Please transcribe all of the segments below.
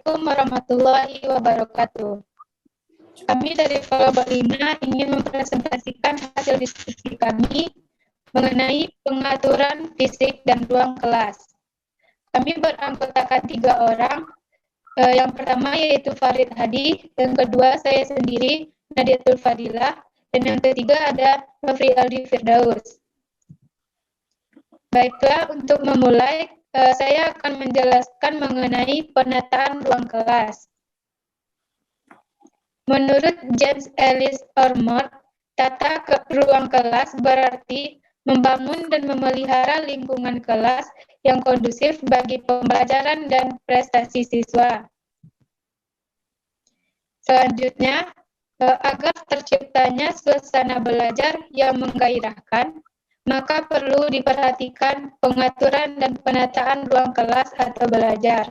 Assalamualaikum warahmatullahi wabarakatuh. Kami dari Kelompok 5 ingin mempresentasikan hasil diskusi kami mengenai pengaturan fisik dan ruang kelas. Kami beranggotakan 3 orang. Yang pertama yaitu Farid Hadi, yang kedua saya sendiri, Nadiatul Fadilah, dan yang ketiga ada Nofri Aldi Firdaus. Baiklah, untuk memulai, saya akan menjelaskan mengenai penataan ruang kelas. Menurut James Ellis Ormond, ruang kelas berarti membangun dan memelihara lingkungan kelas yang kondusif bagi pembelajaran dan prestasi siswa. Selanjutnya, agar terciptanya suasana belajar yang menggairahkan, maka perlu diperhatikan pengaturan dan penataan ruang kelas atau belajar.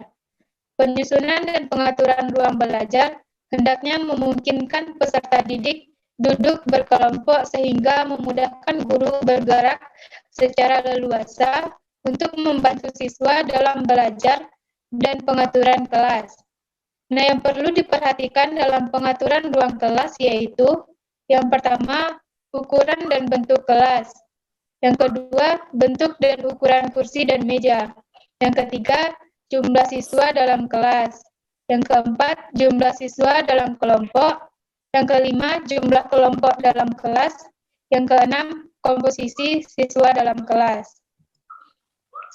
Penyusunan dan pengaturan ruang belajar hendaknya memungkinkan peserta didik duduk berkelompok sehingga memudahkan guru bergerak secara leluasa untuk membantu siswa dalam belajar dan pengaturan kelas. Nah, yang perlu diperhatikan dalam pengaturan ruang kelas yaitu yang pertama, ukuran dan bentuk kelas. Yang kedua, bentuk dan ukuran kursi dan meja. Yang ketiga, jumlah siswa dalam kelas. Yang keempat, jumlah siswa dalam kelompok. Yang kelima, jumlah kelompok dalam kelas. Yang keenam, komposisi siswa dalam kelas.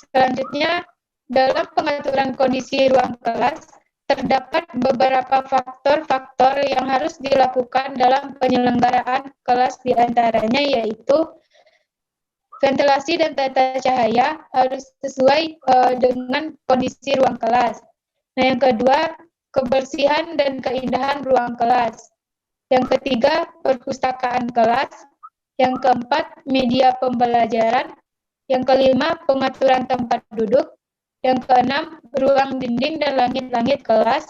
Selanjutnya, dalam pengaturan kondisi ruang kelas, terdapat beberapa faktor-faktor yang harus dilakukan dalam penyelenggaraan kelas, diantaranya yaitu ventilasi dan tata cahaya harus sesuai dengan kondisi ruang kelas. Nah, yang kedua, kebersihan dan keindahan ruang kelas. Yang ketiga, perpustakaan kelas. Yang keempat, media pembelajaran. Yang kelima, pengaturan tempat duduk. Yang keenam, ruang dinding dan langit-langit kelas.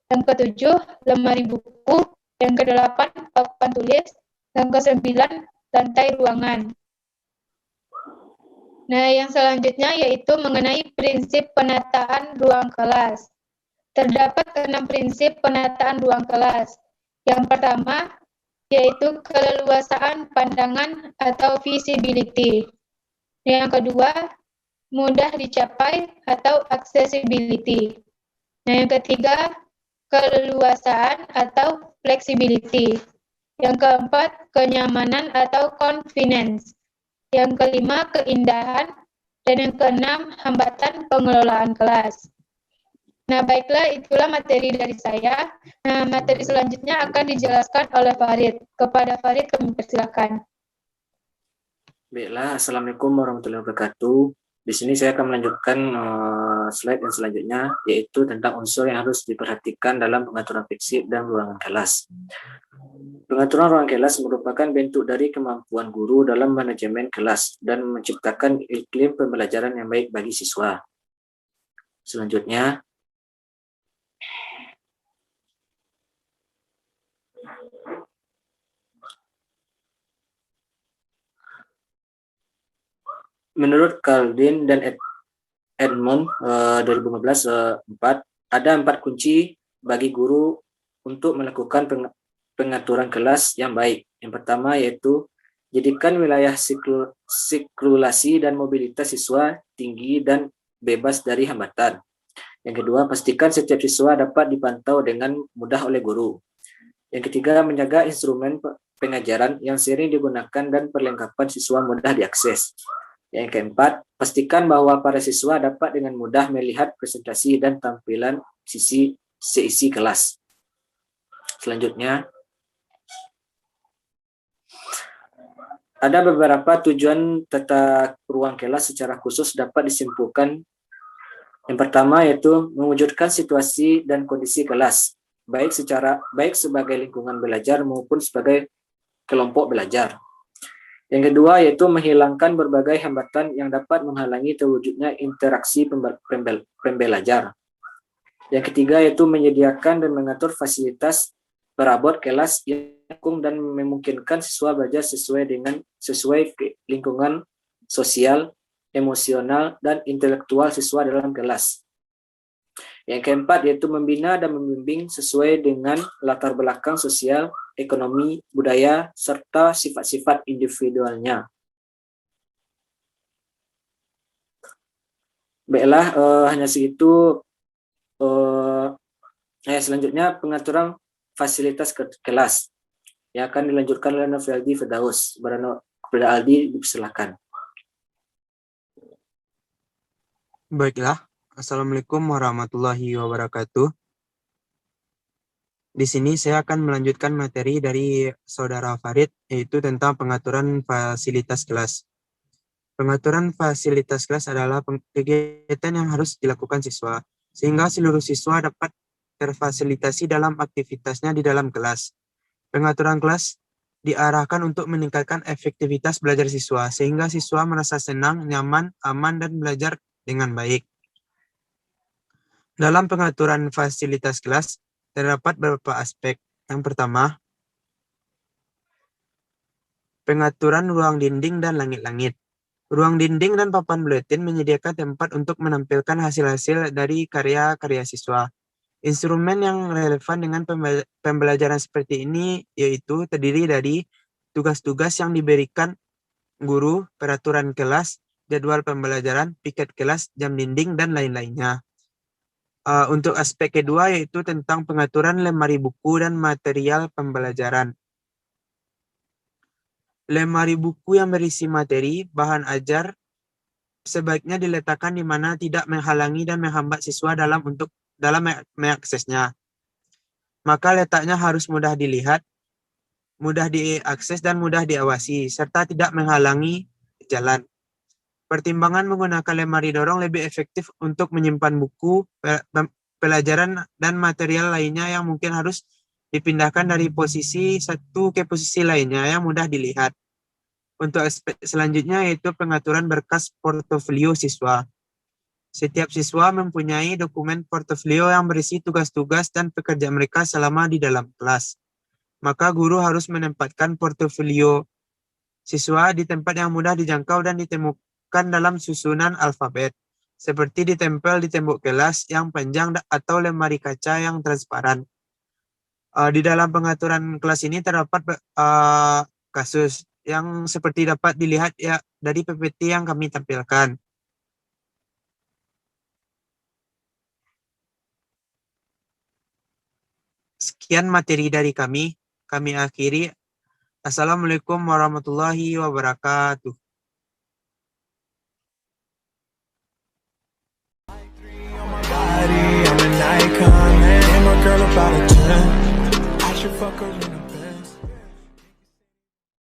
Yang ketujuh, lemari buku. Yang kedelapan, papan tulis. Yang kesembilan, lantai ruangan. Nah, yang selanjutnya yaitu mengenai prinsip penataan ruang kelas. Terdapat 6 prinsip penataan ruang kelas. Yang pertama, yaitu keleluasaan pandangan atau visibility. Yang kedua, mudah dicapai atau accessibility. Nah, yang ketiga, keleluasaan atau flexibility. Yang keempat, kenyamanan atau convenience. Yang kelima, keindahan. Dan yang keenam, hambatan pengelolaan kelas. Nah, baiklah, itulah materi dari saya. Nah, materi selanjutnya akan dijelaskan oleh Farid. Kepada Farid, kami persilakan. Baiklah, Assalamualaikum warahmatullahi wabarakatuh. Di sini saya akan melanjutkan slide yang selanjutnya, yaitu tentang unsur yang harus diperhatikan dalam pengaturan fisik dan ruangan kelas. Pengaturan ruang kelas merupakan bentuk dari kemampuan guru dalam manajemen kelas dan menciptakan iklim pembelajaran yang baik bagi siswa. Selanjutnya, menurut Caldin dan Edmond 2015 ada 4 kunci bagi guru untuk melakukan pengaturan kelas yang baik. Yang pertama yaitu jadikan wilayah sirkulasi dan mobilitas siswa tinggi dan bebas dari hambatan. Yang kedua, pastikan setiap siswa dapat dipantau dengan mudah oleh guru. Yang ketiga, menjaga instrumen pengajaran yang sering digunakan dan perlengkapan siswa mudah diakses. Yang keempat, pastikan bahwa para siswa dapat dengan mudah melihat presentasi dan tampilan seisi kelas. Selanjutnya, ada beberapa tujuan tata ruang kelas secara khusus dapat disimpulkan. Yang pertama yaitu mewujudkan situasi dan kondisi kelas, baik sebagai lingkungan belajar maupun sebagai kelompok belajar. Yang kedua yaitu menghilangkan berbagai hambatan yang dapat menghalangi terwujudnya interaksi pembelajar. Yang ketiga yaitu menyediakan dan mengatur fasilitas perabot kelas yang mendukung dan memungkinkan siswa belajar sesuai lingkungan sosial, emosional, dan intelektual siswa dalam kelas. Yang keempat yaitu membina dan membimbing sesuai dengan latar belakang sosial, ekonomi, budaya, serta sifat-sifat individualnya. Baiklah, hanya segitu. Selanjutnya pengaturan fasilitas kelas yang akan dilanjutkan oleh Nofrialdi Firdaus. Kepada Aldi, dipersilakan. Baiklah, Assalamualaikum warahmatullahi wabarakatuh. Di sini saya akan melanjutkan materi dari Saudara Farid, yaitu tentang pengaturan fasilitas kelas. Pengaturan fasilitas kelas adalah kegiatan yang harus dilakukan siswa, sehingga seluruh siswa dapat terfasilitasi dalam aktivitasnya di dalam kelas. Pengaturan kelas diarahkan untuk meningkatkan efektivitas belajar siswa, sehingga siswa merasa senang, nyaman, aman, dan belajar dengan baik. Dalam pengaturan fasilitas kelas, terdapat beberapa aspek. Yang pertama, pengaturan ruang dinding dan langit-langit. Ruang dinding dan papan buletin menyediakan tempat untuk menampilkan hasil-hasil dari karya-karya siswa. Instrumen yang relevan dengan pembelajaran seperti ini yaitu terdiri dari tugas-tugas yang diberikan guru, peraturan kelas, jadwal pembelajaran, piket kelas, jam dinding, dan lain-lainnya. Untuk aspek kedua yaitu tentang pengaturan lemari buku dan material pembelajaran. Lemari buku yang berisi materi, bahan ajar, sebaiknya diletakkan di mana tidak menghalangi dan menghambat siswa dalam mengaksesnya. Maka letaknya harus mudah dilihat, mudah diakses, dan mudah diawasi, serta tidak menghalangi jalan. Pertimbangan menggunakan lemari dorong lebih efektif untuk menyimpan buku, pelajaran, dan material lainnya yang mungkin harus dipindahkan dari posisi satu ke posisi lainnya yang mudah dilihat. Untuk aspek selanjutnya yaitu pengaturan berkas portofolio siswa. Setiap siswa mempunyai dokumen portofolio yang berisi tugas-tugas dan pekerjaan mereka selama di dalam kelas. Maka guru harus menempatkan portofolio siswa di tempat yang mudah dijangkau dan ditemukan dalam susunan alfabet, seperti ditempel di tembok kelas yang panjang atau lemari kaca yang transparan. Di dalam pengaturan kelas ini terdapat kasus yang seperti dapat dilihat ya dari PPT yang kami tampilkan. Sekian materi dari kami akhiri. Assalamualaikum warahmatullahi wabarakatuh. I'm an icon, man. I'm a girl about a 10. I should fuck her.